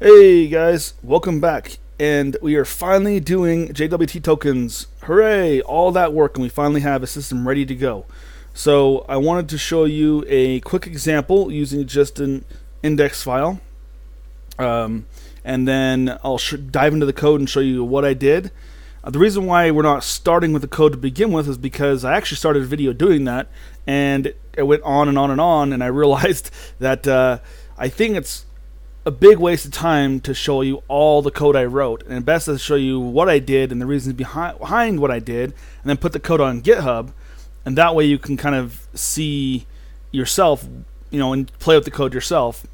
Hey guys, welcome back. And we are finally doing JWT tokens. Hooray! All that work, and we finally have a system ready to go. So I wanted to show you a quick example using just an index file. And then I'll dive into the code and show you what I did. The reason why we're not starting with the code to begin with is because I actually started a video doing that, and it went on and on and on, and I realized that I think it's a big waste of time to show you all the code I wrote, and best to show you what I did and the reasons behind what I did, and then put the code on GitHub, and that way you can kind of see yourself, and play with the code yourself,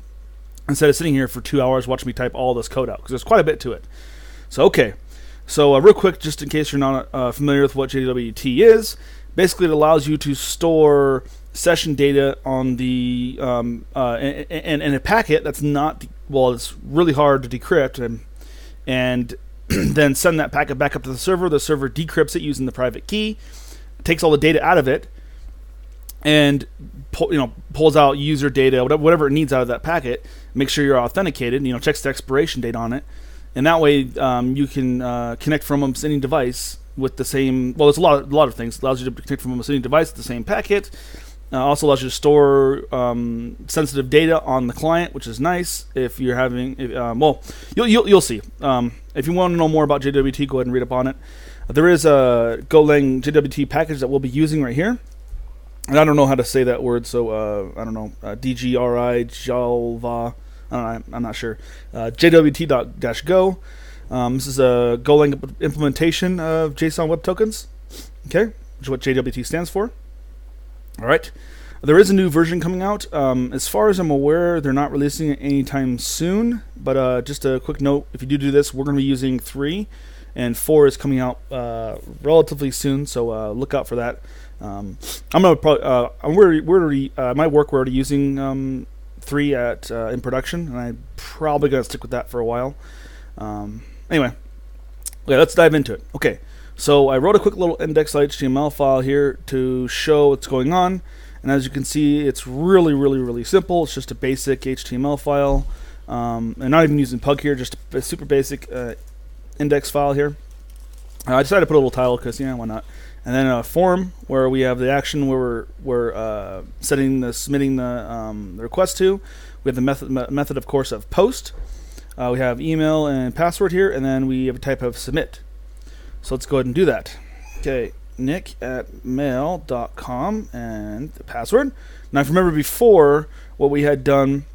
instead of sitting here for 2 hours watching me type all this code out, because there's quite a bit to it. So real quick, just in case you're not familiar with what JWT is, basically it allows you to store session data on the in a packet that's not, it's really hard to decrypt, and then send that packet back up to the server. The server decrypts it using the private key, takes all the data out of it, and pulls out user data, whatever it needs out of that packet. Make sure you're authenticated. Checks the expiration date on it, and that way you can connect from almost any device with the same. Well, there's a lot of things. It allows you to connect from almost any device with the same packet. Also allows you to store sensitive data on the client, which is nice. If you're having, you'll see. If you want to know more about JWT, go ahead and read up on it. There is a GoLang JWT package that we'll be using right here. And I don't know how to say that word, so I don't know. DGRI, Jalva, I'm not sure. jwt-go. This is a GoLang implementation of JSON Web Tokens, okay, which is what JWT stands for. All right. There is a new version coming out. As far as I'm aware, they're not releasing it anytime soon. But just a quick note: if you do this, we're going to be using 3, and 4 is coming out relatively soon. So look out for that. I'm gonna probably my work. We're already using 3 in production, and I'm probably going to stick with that for a while. Anyway, let's dive into it. Okay. So I wrote a quick little index.html file here to show what's going on, and as you can see, it's really simple. It's just a basic HTML file, and not even using Pug here, just a super basic index file here. I decided to put a little title because why not? And then a form where we have the action where we're submitting the request to. We have the method of course of post. We have email and password here, and then we have a type of submit. So let's go ahead and do that. Okay, nick@mail.com and the password. Now, if you remember before, what we had done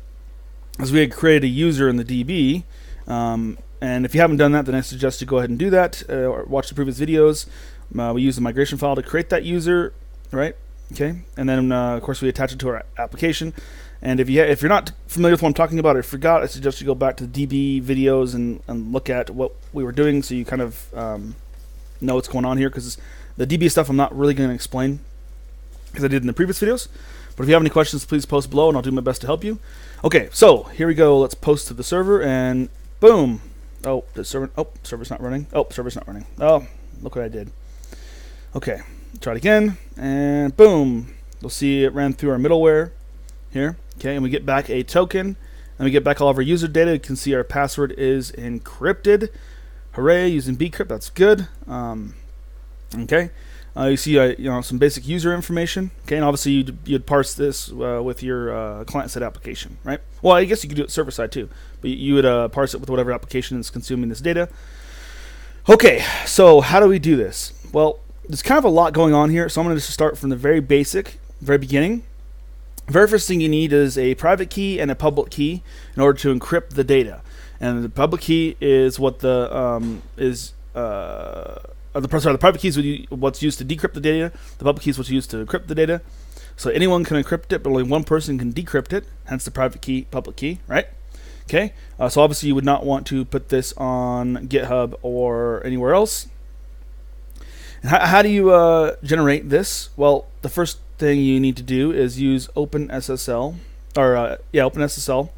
is we had created a user in the DB. And if you haven't done that, then I suggest you go ahead and do that, or watch the previous videos. We use the migration file to create that user, right? Okay, and then of course we attach it to our application. And if you're not familiar with what I'm talking about or forgot, I suggest you go back to the DB videos and look at what we were doing, so you kind of know what's going on here, because the DB stuff I'm not really going to explain because I did in the previous videos. But if you have any questions, please post below and I'll do my best to help you. Okay, so here we go. Let's post to the server, and boom. Server's not running. Server's not running. Oh, look what I did. Okay, try it again, and boom. You'll see it ran through our middleware here. Okay, and we get back a token, and we get back all of our user data. You can see our password is encrypted. Hooray, using bcrypt, that's good. Okay, you see some basic user information. Okay, and obviously you'd parse this with your client-side application, right? Well, I guess you could do it server-side too, but you would parse it with whatever application is consuming this data. Okay, so how do we do this? Well, there's kind of a lot going on here, so I'm going to just start from the very beginning. The very first thing you need is a private key and a public key in order to encrypt the data. And the public key is what the private key is what's used to decrypt the data. The public key is what's used to encrypt the data. So anyone can encrypt it, but only one person can decrypt it. Hence the private key, public key, right? Okay. So obviously you would not want to put this on GitHub or anywhere else. And how do you generate this? Well, the first thing you need to do is use OpenSSL, OpenSSL.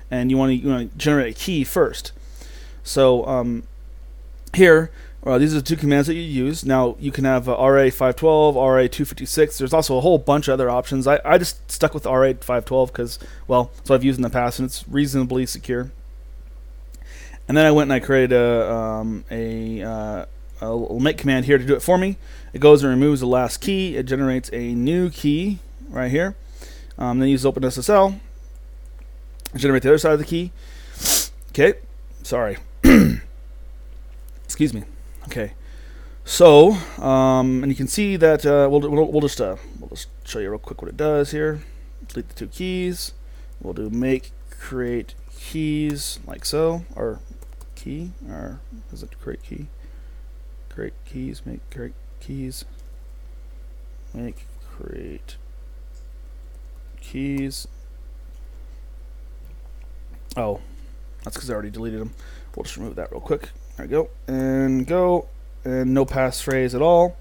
And you want to generate a key first. So here, these are the 2 commands that you use. Now you can have RA512, RA256. There's also a whole bunch of other options. I just stuck with RA512 because, well, that's what I've used in the past, and it's reasonably secure. And then I went and I created a little make command here to do it for me. It goes and removes the last key. It generates a new key right here. Then use OpenSSL. Generate the other side of the key. Okay, sorry. Excuse me. Okay, so and you can see that we'll just show you real quick what it does here. Delete the two keys. We'll do make create keys like so, or key, or is it create key? Create keys, make create keys, make create keys. Oh, that's because I already deleted them. We'll just remove that real quick. There we go, and no passphrase at all.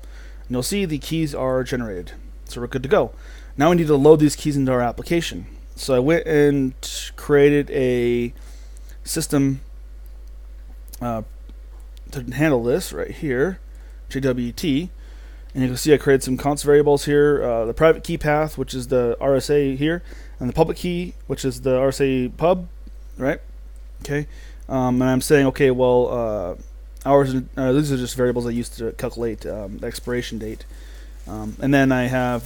And you'll see the keys are generated, so we're good to go. Now we need to load these keys into our application. So I went and created a system to handle this right here, jwt, and you can see I created some const variables here, the private key path, which is the RSA here, and the public key, which is the RSA pub, right? Okay, and I'm saying, okay, well, hours. These are just variables I used to calculate the expiration date, and then I have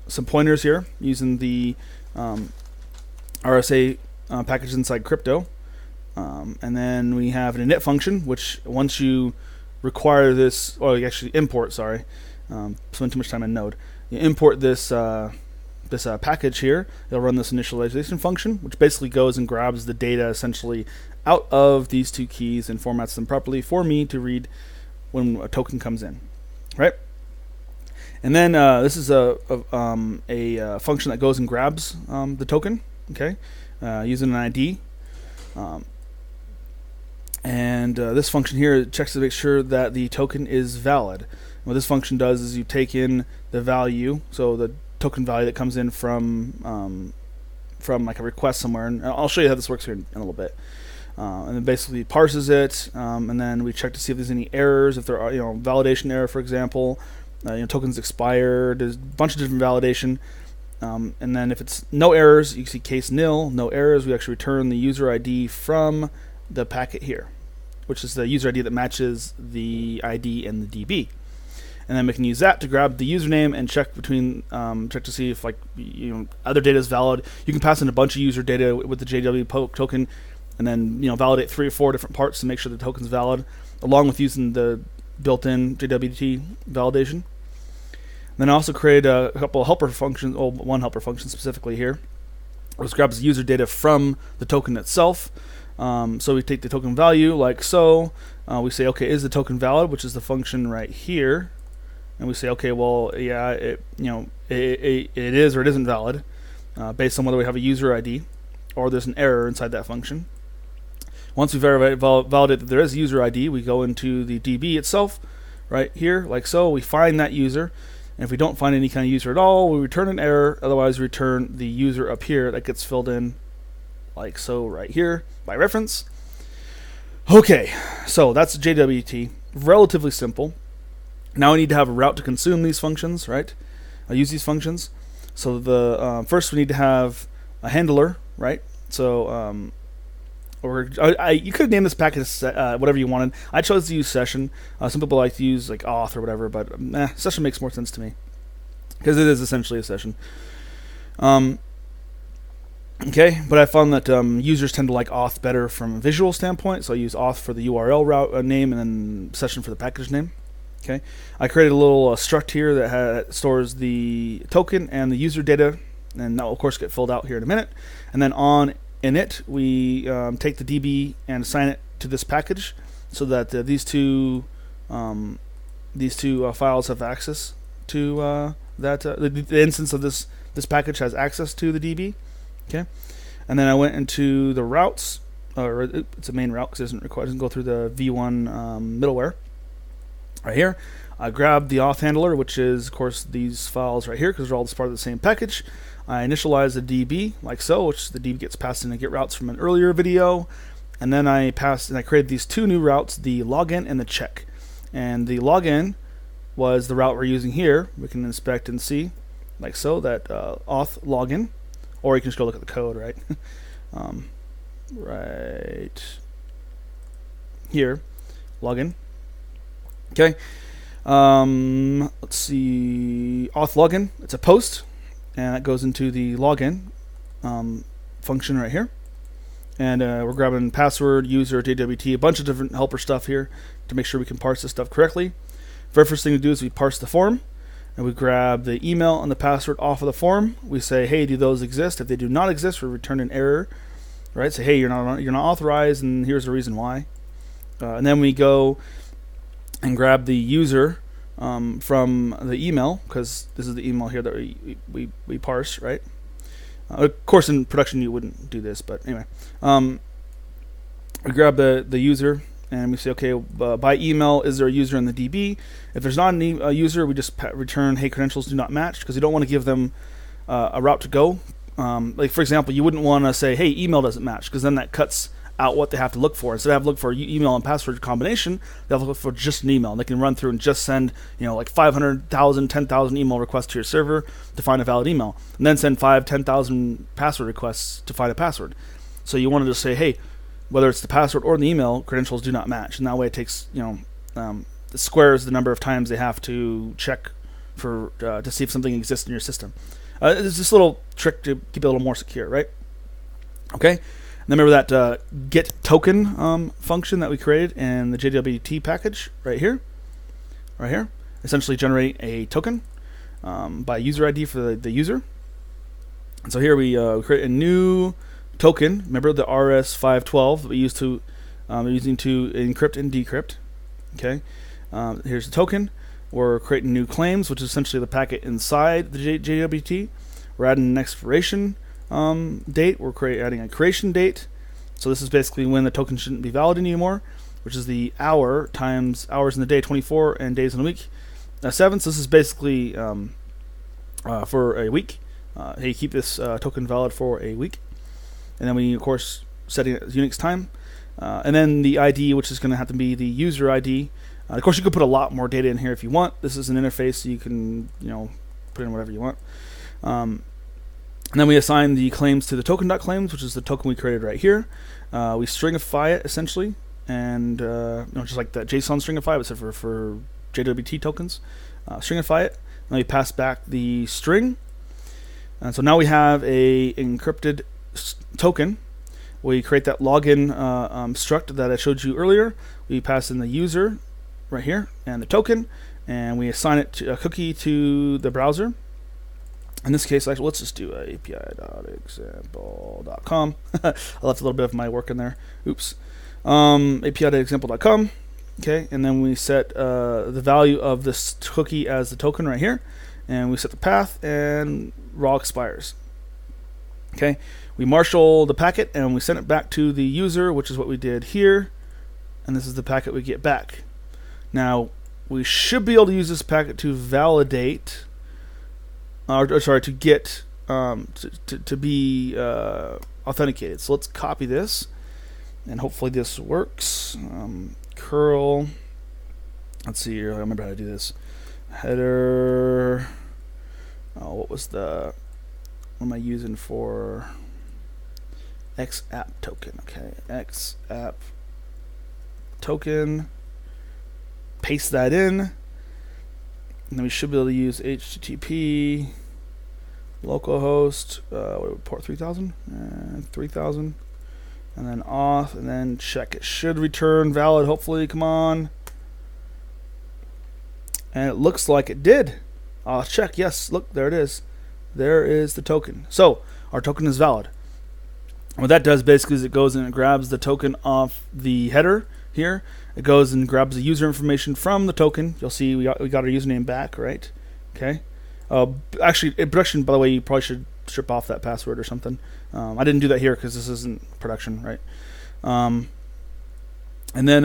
some pointers here using the RSA package inside crypto. And then we have an init function, which once you require this, or you actually import, sorry, spend too much time in Node. You import this package here, it'll run this initialization function, which basically goes and grabs the data essentially out of these two keys and formats them properly for me to read when a token comes in, right? And then this is a function that goes and grabs the token, okay, using an ID. This function here checks to make sure that the token is valid. And what this function does is you take in the value, so the token value that comes in from like a request somewhere, and I'll show you how this works here in a little bit. And then basically parses it, and then we check to see if there's any errors, if there are, validation error, for example, tokens expired. There's a bunch of different validation. And then if it's no errors, you can see case nil, no errors. We actually return the user ID from the packet here, which is the user ID that matches the ID in the DB. And then we can use that to grab the username and check between check to see if other data is valid. You can pass in a bunch of user data with the JW token, and then validate 3 or 4 different parts to make sure the token's valid, along with using the built-in JWT validation. Then I also create a couple of helper functions, one helper function specifically here, which grabs the user data from the token itself. So we take the token value like so. We say, okay, is the token valid, which is the function right here, and we say, okay, well, yeah, it is or it isn't valid, based on whether we have a user ID or there's an error inside that function. Once we validate that there is a user ID, we go into the DB itself, right here, like so. We find that user. And if we don't find any kind of user at all, we return an error. Otherwise, we return the user up here that gets filled in like so right here by reference. Okay, so that's JWT. Relatively simple. Now I need to have a route to consume these functions, right? I use these functions. So the first we need to have a handler, right? So you could name this package whatever you wanted. I chose to use session. Some people like to use like auth or whatever, but session makes more sense to me because it is essentially a session. Okay, but I found that users tend to like auth better from a visual standpoint, so I use auth for the URL route name and then session for the package name. Okay, I created a little struct here that stores the token and the user data, and that will of course get filled out here in a minute. And then on init, we take the DB and assign it to this package, so that these two files have access to the instance of this package has access to the DB. Okay, and then I went into the routes, or it's a main route because it doesn't go through the V1 middleware. Right here, I grabbed the auth handler, which is of course these files right here because they're all part of the same package. I initialize the DB like so, which the DB gets passed in to get routes from an earlier video, and then I created these two new routes, the login and the check. And the login was the route we're using here. We can inspect and see like so that auth login, or you can just go look at the code, right? Right here, login. Okay. Let's see, auth login. It's a post, and it goes into the login function right here. And we're grabbing password, user, jwt, a bunch of different helper stuff here to make sure we can parse this stuff correctly. Very first thing to do is we parse the form, and we grab the email and the password off of the form. We say, hey, do those exist? If they do not exist, we return an error. Right? Say, hey, you're not authorized, and here's the reason why. And then we go and grab the user from the email, because this is the email here that we parse, right? Of course, in production you wouldn't do this, but anyway, we grab the user and we say, okay, by email, is there a user in the DB? If there's not a user, we just return, hey, credentials do not match, because you don't want to give them a route to go. Like for example, you wouldn't want to say, hey, email doesn't match, because then that cuts out what they have to look for. Instead of having to look for email and password combination, they have to look for just an email. And they can run through and just send, like 500,000, 10,000 email requests to your server to find a valid email, and then send 5,000, 10,000 password requests to find a password. So you want to just say, hey, whether it's the password or the email, credentials do not match, and that way it takes, it squares the number of times they have to check for to see if something exists in your system. It's this little trick to keep it a little more secure, right? Okay. And then remember that get token function that we created in the JWT package right here. Essentially generate a token by user ID for the user. And so here we create a new token. Remember the RS512 that we used to using to encrypt and decrypt. Okay. Here's the token. We're creating new claims, which is essentially the packet inside the JWT. We're adding an expiration date. We're adding a creation date. So this is basically when the token shouldn't be valid anymore, which is the hour times hours in the day, 24, and days in a week, 7. So this is basically for a week. Hey, keep this token valid for a week. And then we, of course, setting it as Unix time. And then the ID, which is going to have to be the user ID. Of course, you could put a lot more data in here if you want. This is an interface, so you can, put in whatever you want. And then we assign the claims to the token.claims, which is the token we created right here. We stringify it, essentially, and just like that JSON stringify, except for JWT tokens. Stringify it. Then we pass back the string. And so now we have a encrypted token. We create that login struct that I showed you earlier. We pass in the user right here and the token, and we assign it to a cookie to the browser. In this case, actually, let's just do api.example.com. I left a little bit of my work in there. Oops. api.example.com. Okay, and then we set the value of this cookie as the token right here, and we set the path, and raw expires. Okay, we marshal the packet, and we send it back to the user, which is what we did here, and this is the packet we get back. Now, we should be able to use this packet to validate, to get to be authenticated. So let's copy this, and hopefully this works. Curl. Let's see here. I remember how to do this. Header. What am I using for XApp token? Okay, XApp token. Paste that in, and then we should be able to use HTTP localhost port 3000 and 3000, and then auth, and then check. It should return valid, hopefully. Come on. And it looks like it did. Check. Yes, look, there it is. There is the token. So our token is valid. What that does basically is it goes and it grabs the token off the header here. It goes and grabs the user information from the token. You'll see we got our username back, right? Okay. Actually, in production, by the way, you probably should strip off that password or something. I didn't do that here because this isn't production, right? And then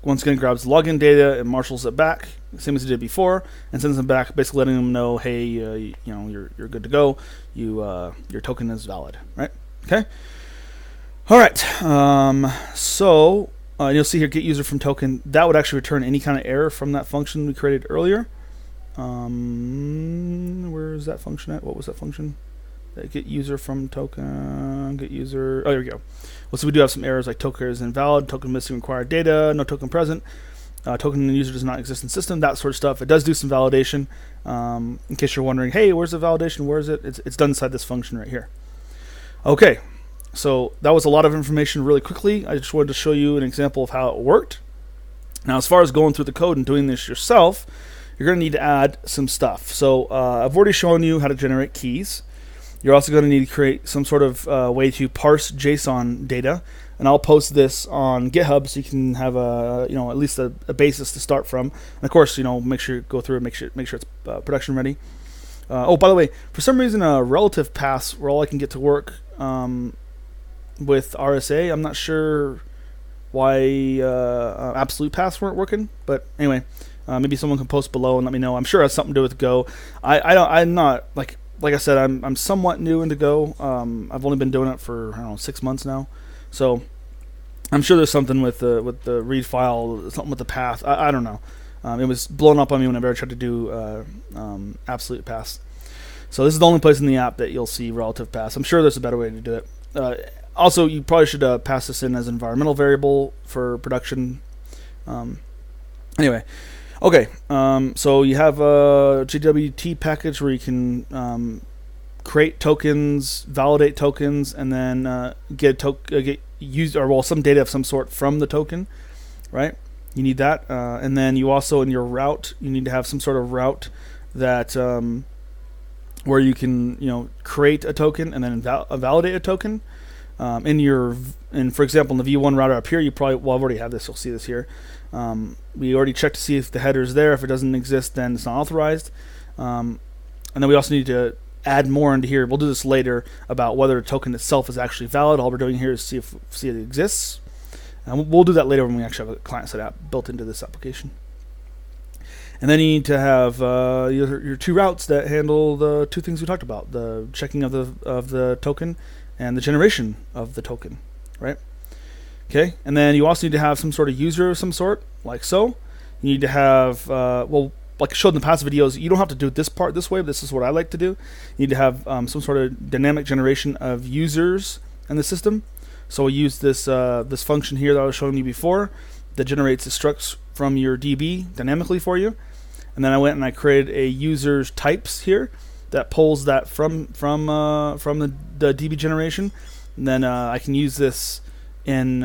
once again, grabs login data and marshals it back, same as it did before, and sends them back, basically letting them know, hey, you're good to go. Your token is valid, right? Okay. All right. So you'll see here, get user from token. That would actually return any kind of error from that function we created earlier. Where is that function at? What was that function? Get user from token. Get user. Oh, here we go. So we do have some errors like token is invalid, token missing required data, no token present, token user does not exist in system, that sort of stuff. It does do some validation. In case you're wondering, hey, where's the validation? Where is it? It's done inside this function right here. Okay, so that was a lot of information really quickly. I just wanted to show you an example of how it worked. Now, as far as going through the code and doing this yourself, you're going to need to add some stuff. So I've already shown you how to generate keys. You're also going to need to create some sort of way to parse JSON data, and I'll post this on GitHub so you can have a at least a basis to start from. And of course, make sure you go through and make sure it's production ready. Oh, by the way, for some reason, relative paths were all I can get to work with RSA. I'm not sure why absolute paths weren't working, but anyway, maybe someone can post below and let me know. I'm sure it has something to do with Go. I'm not like I said, I'm somewhat new into Go. I've only been doing it for 6 months now, so I'm sure there's something with the read file, something with the path. I don't know. It was blown up on me whenever I tried to do absolute paths. So this is the only place in the app that you'll see relative paths. I'm sure there's a better way to do it. Also, you probably should pass this in as an environmental variable for production. Anyway. Okay, so you have a JWT package where you can create tokens, validate tokens, and then get some data of some sort from the token, right? You need that, and then you also in your route you need to have some sort of route that where you can create a token and then validate a token. For example, in the V1 router up here, you probably I've already have this. You'll see this here. We already checked to see if the header is there. If it doesn't exist, then it's not authorized. And then we also need to add more into here. We'll do this later about whether a token itself is actually valid. All we're doing here is see if it exists. And we'll do that later when we actually have a client-side app built into this application. And then you need to have your two routes that handle the two things we talked about: the checking of the token and the generation of the token, right? Okay, and then you also need to have some sort of user of some sort, like so. You need to have, like I showed in the past videos, you don't have to do this part this way, but this is what I like to do. You need to have some sort of dynamic generation of users in the system. So we use this this function here that I was showing you before that generates the structs from your DB dynamically for you. And then I went and I created a user's types here that pulls that from the DB generation. And then I can use this in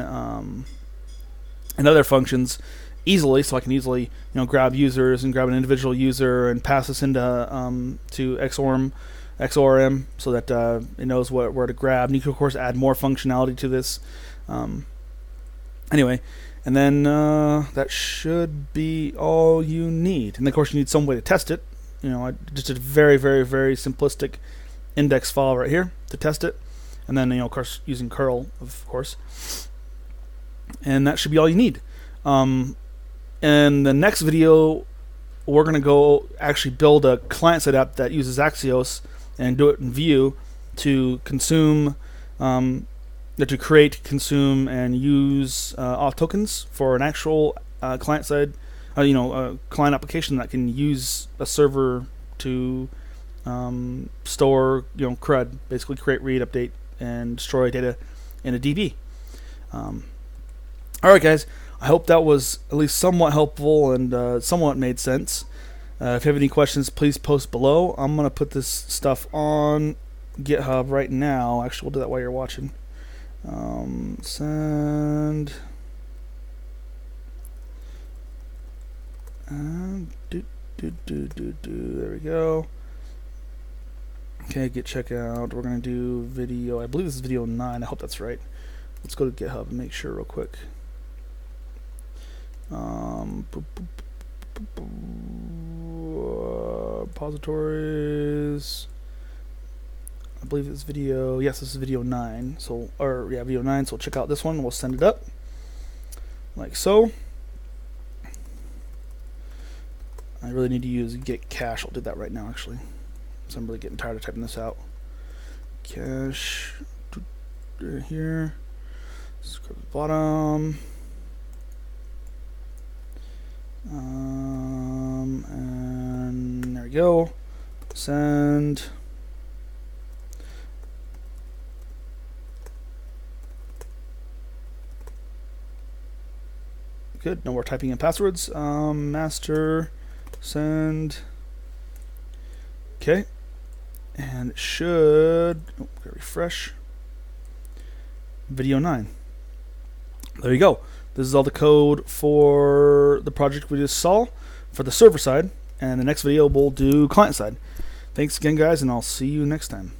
other functions easily, so I can easily grab users and grab an individual user and pass this into to XORM so that it knows where to grab. And you can of course add more functionality to this. Anyway, and then that should be all you need. And of course you need some way to test it. I just did a very, very, very simplistic index file right here to test it. And then, of course, using curl, of course. And that should be all you need. In the next video, we're going to go actually build a client-side app that uses Axios and do it in Vue to consume, to create, consume, and use auth tokens for an actual client-side, client application that can use a server to store, CRUD, basically create, read, update, and destroy data in a DB. Alright guys, I hope that was at least somewhat helpful and somewhat made sense. If you have any questions, please post below. I'm going to put this stuff on GitHub right now. Actually, we'll do that while you're watching. Send... there we go. Okay, git checkout. We're going to do video, I believe this is video 9. I hope that's right. Let's go to GitHub and make sure real quick. Repositories. I believe it's video, yes, this is video 9. So, video 9. So check out this one. We'll send it up like so. I really need to use git cache. I'll do that right now, actually. So I'm really getting tired of typing this out. Cache here. Scroll to the bottom. And there we go. Send. good. No more typing in passwords. Master send. Okay. And it should refresh. Video 9. There you go. This is all the code for the project we just saw for the server side, and the next video we'll do client side. Thanks again, guys, and I'll see you next time.